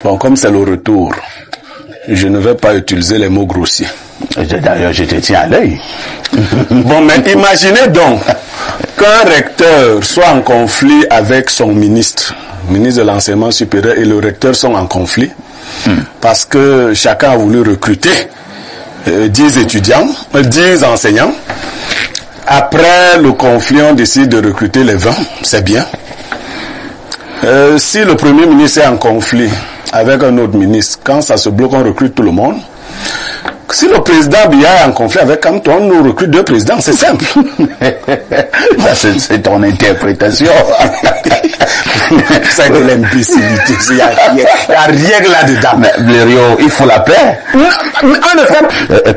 Bon, comme c'est le retour, je ne vais pas utiliser les mots grossiers. D'ailleurs, je te tiens à l'œil. Bon, mais imaginez donc qu'un recteur soit en conflit avec son ministre de l'enseignement supérieur, et le recteur sont en conflit parce que chacun a voulu recruter 10 étudiants, 10 enseignants. Après le conflit, on décide de recruter les 20, c'est bien. Si le premier ministre est en conflit avec un autre ministre, quand ça se bloque, on recrute tout le monde. Si le président Biya est en conflit avec Kamto, on nous recrute 2 présidents, c'est simple. Ça, c'est ton interprétation. C'est de l'imbécilité. Il n'y a rien là-dedans. Mais Blériot, il faut la paix.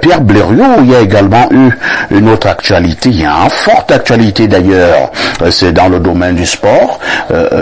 Pierre Blériot, il y a également eu une autre actualité. Il y a une forte actualité d'ailleurs. C'est dans le domaine du sport.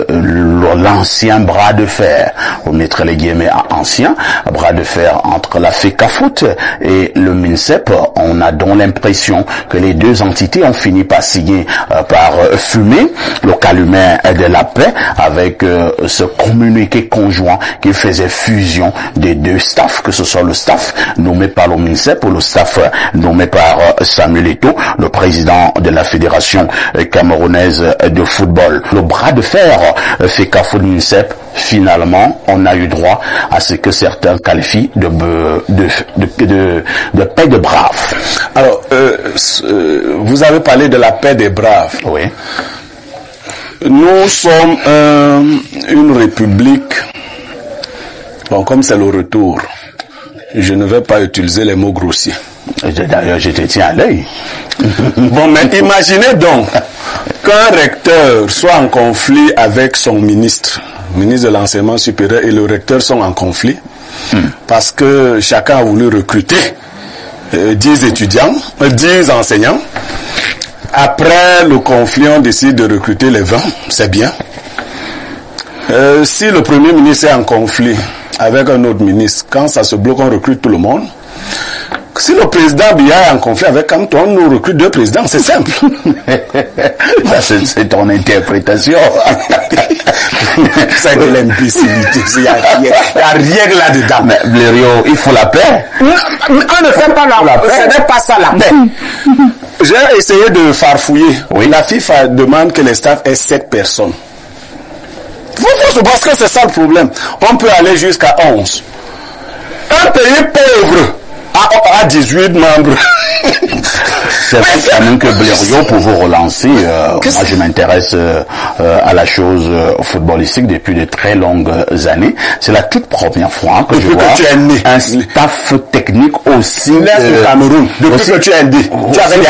L'ancien bras de fer, on mettrait les guillemets à ancien, bras de fer entre la FECAFOOT et le MINSEP. On a donc l'impression que les deux entités ont fini par signer, par fumer le calumet de la paix avec ce communiqué conjoint qui faisait fusion des deux staffs, que ce soit le staff nommé par le MINSEP ou le staff nommé par Samuel Eto'o, le président de la Fédération camerounaise de football. Le bras de fer FECAFOOT-MINSEP, finalement, on a eu droit à ce que certains qualifient de paix de braves. Alors, vous avez parlé de la paix des braves. Oui. Nous sommes une république. Bon, comme c'est le retour, je ne vais pas utiliser les mots grossiers. D'ailleurs, je te tiens à l'œil. Bon, mais imaginez donc qu'un recteur soit en conflit avec son ministre de l'enseignement supérieur, et le recteur sont en conflit parce que chacun a voulu recruter 10 étudiants, 10 enseignants. Après le conflit, on décide de recruter les 20, c'est bien. Si le premier ministre est en conflit avec un autre ministre, quand ça se bloque, on recrute tout le monde. Si le président Biya est en conflit avec Kamto, on nous recrute 2 présidents, c'est simple. Ça, c'est ton interprétation. C'est de l'imbécilité. Il n'y a rien là-dedans. Mais Blériot, il faut la paix. On ne fait pas la paix. Ce n'est pas ça la paix. J'ai essayé de farfouiller. Oui. La FIFA demande que les staffs aient 7 personnes. Parce que c'est ça le problème. On peut aller jusqu'à 11. Un pays pauvre à 18 membres. C'est vrai quand même que Blériot, pour vous relancer, moi je m'intéresse à la chose footballistique depuis de très longues années. C'est la toute première fois que je vois un staff technique aussi... Laisse le Cameroun, depuis que tu es né. Tu avais des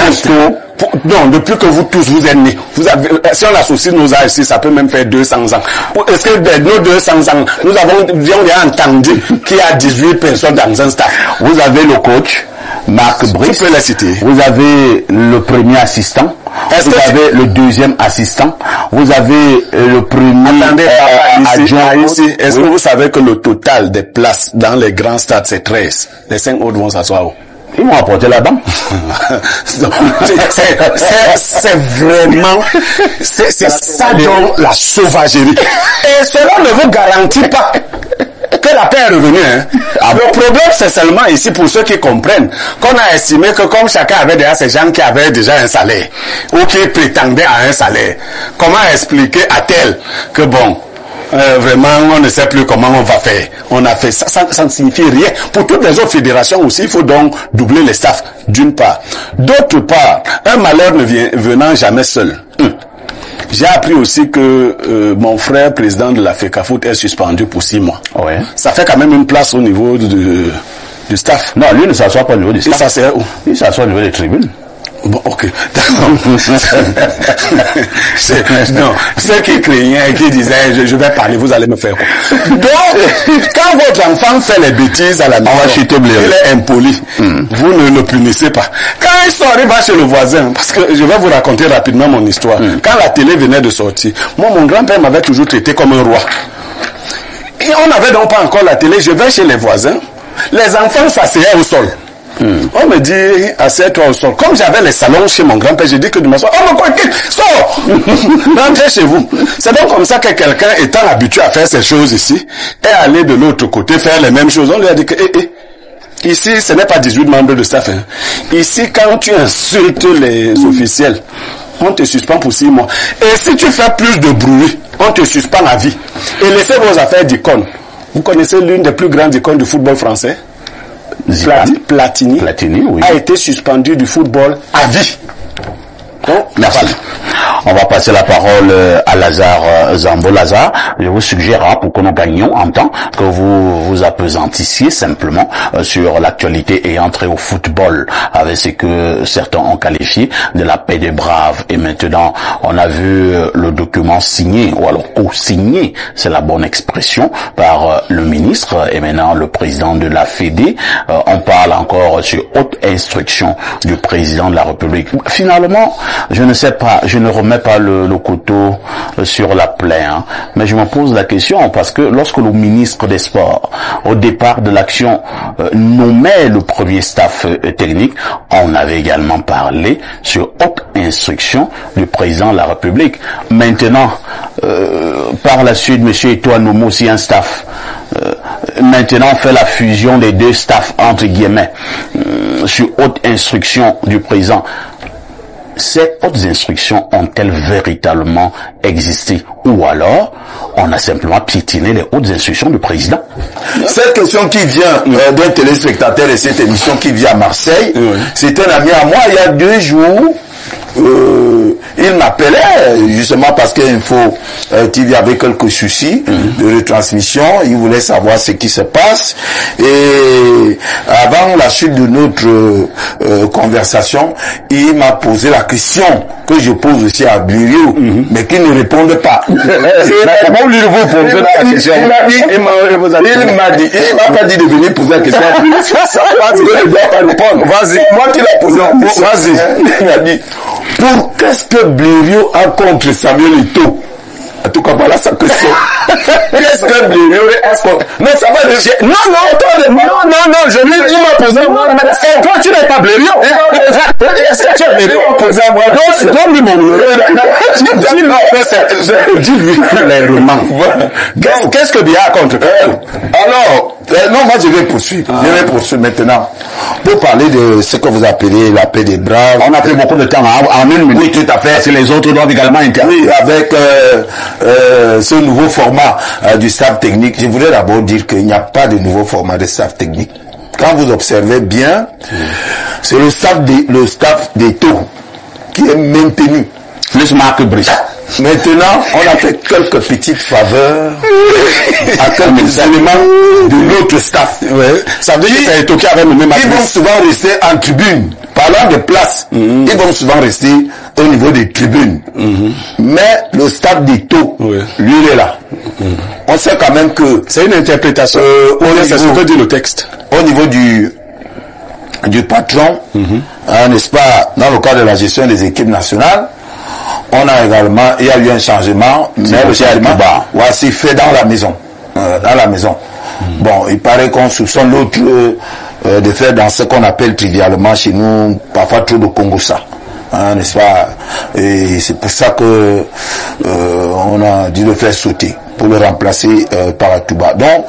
non, depuis que vous tous vous êtes nés. Vous avez, si on associe nos âges ici, ça peut même faire 200 ans. Est-ce que nos 200 ans, nous avons bien entendu qu'il y a 18 personnes dans un staff? Vous avez le coach, Marc Brice. Tu peux la citer. Vous avez le premier assistant. Vous avez le deuxième assistant. Vous avez le premier adjoint. Ici, est-ce que vous savez que le total des places dans les grands stades, c'est 13? Les 5 autres vont s'asseoir où? Ils m'ont apporté là-bas. C'est vraiment, c'est ça donc la sauvagerie. Et cela ne vous garantit pas que la paix est revenue. Hein. Le problème, c'est seulement ici, pour ceux qui comprennent, qu'on a estimé que comme chacun avait déjà ces gens qui avaient déjà un salaire, ou qui prétendaient à un salaire, comment expliquer à tel que bon, vraiment, on ne sait plus comment on va faire. On a fait ça, ça ne signifie rien. Pour toutes les autres fédérations aussi, il faut donc doubler les staffs, d'une part. D'autre part, un malheur ne venant jamais seul. J'ai appris aussi que mon frère, président de la FECAFOOT, est suspendu pour 6 mois. Ouais. Ça fait quand même une place au niveau du staff. Non, lui ne s'assoit pas au niveau du staff. Il s'assoit où? Il s'assoit au niveau des tribunes. Bon, ok, d'accord. Non, ceux qui craignaient et qui disaient je vais parler, vous allez me faire quoi? Donc, quand votre enfant fait les bêtises à la maison, il est impoli, vous ne le punissez pas. Quand il sort, il va chez le voisin, parce que je vais vous raconter rapidement mon histoire. Quand la télé venait de sortir, moi, mon grand-père m'avait toujours traité comme un roi. Et on n'avait donc pas encore la télé, je vais chez les voisins, les enfants s'asseyaient au sol. On me dit, assieds-toi au sol. Comme j'avais les salons chez mon grand-père, j'ai dit que de m'asseoir. Oh, mais quoi, sors! Rentrez chez vous. C'est donc comme ça que quelqu'un étant habitué à faire ces choses ici, est allé de l'autre côté faire les mêmes choses. On lui a dit que, ici, ce n'est pas 18 membres de staff. Hein. Ici, quand tu insultes les officiels, on te suspend pour 6 mois. Et si tu fais plus de bruit, on te suspend à vie. Et laissez vos affaires d'icônes. Vous connaissez l'une des plus grandes icônes du football français? Platini oui. A été suspendu du football à vie. Donc, merci. Voilà. On va passer la parole à Lazare Zambo. Lazare, je vous suggère, pour que nous gagnions en temps, que vous vous appesantissiez simplement sur l'actualité ayant trait au football, avec ce que certains ont qualifié de la paix des braves. Et maintenant, on a vu le document signé, ou alors co-signé, c'est la bonne expression, par le ministre et maintenant le président de la Fédé. On parle encore sur haute instruction du président de la République. Finalement, je ne sais pas, je ne remets pas le couteau sur la plaie, hein, mais je me pose la question parce que lorsque le ministre des Sports, au départ de l'action, nommait le premier staff technique, on avait également parlé sur haute instruction du président de la République. Maintenant, par la suite, M. Eto'o nomme aussi un staff. Maintenant, on fait la fusion des deux staffs, entre guillemets, sur haute instruction du président. Ces hautes instructions ont-elles véritablement existé? Ou alors, on a simplement piétiné les hautes instructions du président? Cette question qui vient d'un téléspectateur et cette émission qui vient à Marseille, c'est un ami à moi, il y a 2 jours, il m'appelait justement parce qu'Info TV avait quelques soucis de retransmission. Il voulait savoir ce qui se passe. Et avant la suite de notre conversation, il m'a posé la question que je pose aussi à Blériot, mais qui ne répondent pas. Comment lui vous posez la question? Il m'a pas dit de venir poser la question. Je ne dois pas répondre. Vas-y. Moi qui l'ai posé en plus. Vas-y. Il m'a dit, pour qu'est-ce que Blériot a contre Samuel Eto'o? En tout cas, voilà sa question. Qu'est-ce que Blériot a contre... Non, ça va déjà. Non, il m'a posé moi. Toi, tu n'es pas Blériot. Est-ce que tu es Blériot? Posé à moi. Donne-lui mon numéro. Dis-lui clairement. Qu'est-ce que Bia a contre? Alors, non, moi je vais poursuivre. Je vais poursuivre maintenant. Pour parler de ce que vous appelez la paix des braves. On a pris beaucoup de temps en 1 minute. Oui, tout à fait. Parce que les autres doivent également intervenir. Oui, avec ce nouveau format du staff technique, je voudrais d'abord dire qu'il n'y a pas de nouveau format de staff technique. Quand vous observez bien, c'est le staff d'Eto'o qui est maintenu. Plus Marc Brice. Maintenant, on a fait quelques petites faveurs à quelques éléments de notre staff. Ouais. Ça veut dire que c'est Eto'o qui avait nommé Marc Brice. Ils vont souvent rester en tribune. Parlant de place, ils vont souvent rester au niveau des tribunes. Mais le staff d'Eto'o, lui, il est là. On sait quand même que... C'est une interprétation. C'est ce que dit le texte. Au niveau du patron, n'est-ce pas, dans le cadre de la gestion des équipes nationales, on a également, il y a eu un changement, mais le changement, c'est fait dans la maison. Bon, il paraît qu'on soupçonne l'autre de faire dans ce qu'on appelle trivialement chez nous, parfois trop de Congossa. N'est-ce pas? Et c'est pour ça que on a dû le faire sauter pour le remplacer par Atouba. Donc,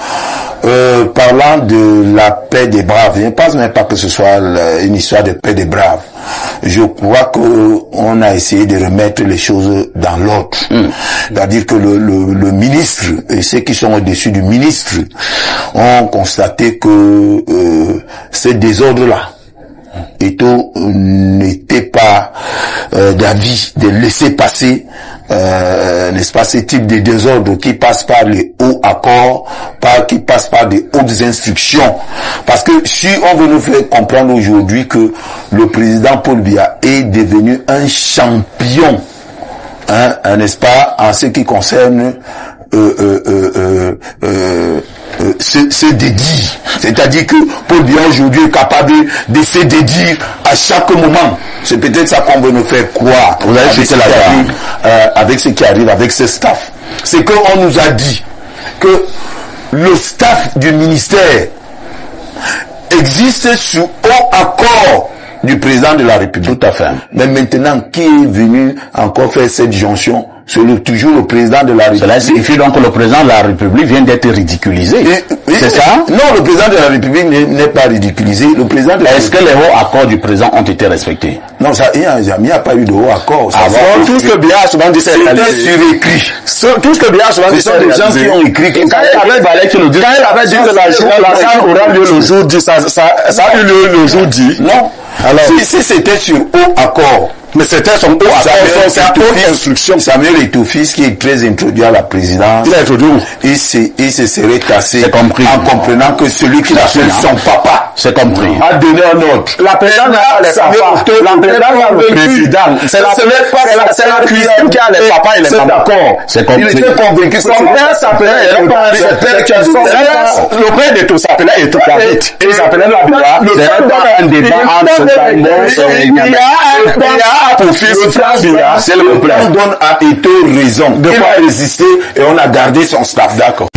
parlant de la paix des braves, je ne pense même pas que ce soit une histoire de paix des braves. Je crois que on a essayé de remettre les choses dans l'ordre. C'est-à-dire que le ministre et ceux qui sont au-dessus du ministre ont constaté que ces désordres-là, Eto'o n'était pas d'avis de laisser passer n'est-ce pas, ce type de désordre qui passe par les hauts accords, qui passe par des hautes instructions. Parce que si on veut nous faire comprendre aujourd'hui que le président Paul Biya est devenu un champion, n'est-ce pas, en ce qui concerne se dédire. C'est-à-dire que Paul Biya aujourd'hui est capable de se dédire à chaque moment. C'est peut-être ça qu'on veut nous faire croire. Vous avez jeté avec ce qui arrive avec ce staff. C'est qu'on nous a dit que le staff du ministère existe sous haut accord du président de la République. Tout à fait. Mais maintenant, qui est venu encore faire cette jonction? C'est toujours le président de la République. Cela signifie donc que le président de la République vient d'être ridiculisé. C'est ça? Non, le président de la République n'est pas ridiculisé. Le président de la Est-ce que les hauts accords du président ont été respectés? Non, il n'y a pas eu de haut accord. Tout ce que Biya a souvent dit, c'est surécrit. Tout ce que Biya a souvent dit, ce sont des gens qui ont écrit. Quand il avait dit que la salle aura lieu le jour dit, ça a eu lieu le jour dit. Non. Alors, si c'était sur haut accord, mais c'était son haut accord, sa haute instruction. Samuel Eto'o-Fils, qui est très introduit à la présidence, il a introduit où? Il se serait cassé compris. En comprenant que celui qui l'appelle son papa c'est compris. A donné un ordre. La présidente n'a pas les papas. La présidente n'a le président. C'est la cuisine qui a les papas et les mamans. D'accord. C'est compris. Il était convaincu. Son père s'appelait le père d'Eto s'appelait Eto David. Il s'appelait Labila. C'est un débat entre pour fils Biya. C'est le plan donne à Eto raison. Il a résisté et on a gardé son staff. D'accord.